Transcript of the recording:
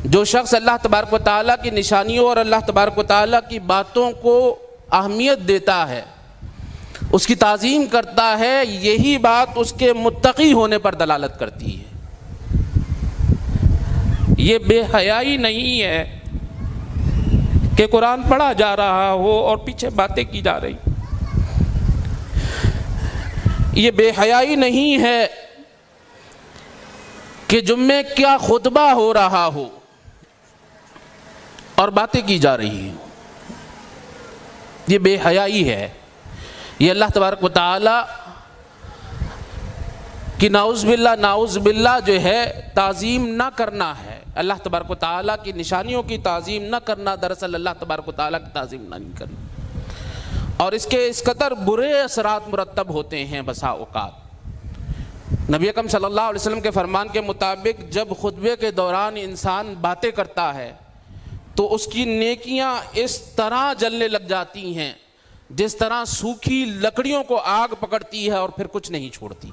جو شخص اللہ تبارک و تعالیٰ کی نشانیوں اور اللہ تبارک و تعالیٰ کی باتوں کو اہمیت دیتا ہے، اس کی تعظیم کرتا ہے، یہی بات اس کے متقی ہونے پر دلالت کرتی ہے۔ یہ بے حیائی نہیں ہے کہ قرآن پڑھا جا رہا ہو اور پیچھے باتیں کی جا رہی۔ یہ بے حیائی نہیں ہے کہ جمعے کا خطبہ ہو رہا ہو اور باتیں کی جا رہی ہیں۔ یہ بے حیائی ہے، یہ اللہ تبارک و تعالی کی نعوذ باللہ جو ہے تعظیم نہ کرنا ہے۔ اللہ تبارک و تعالیٰ کی نشانیوں کی تعظیم نہ کرنا دراصل اللہ تبارک و تعالیٰ کی تعظیم نہیں کرنا، اور اس کے اس قدر برے اثرات مرتب ہوتے ہیں بسا اوقات۔ نبی اکرم صلی اللہ علیہ وسلم کے فرمان کے مطابق جب خطبے کے دوران انسان باتیں کرتا ہے تو اس کی نیکیاں اس طرح جلنے لگ جاتی ہیں جس طرح سوکھی لکڑیوں کو آگ پکڑتی ہے اور پھر کچھ نہیں چھوڑتی۔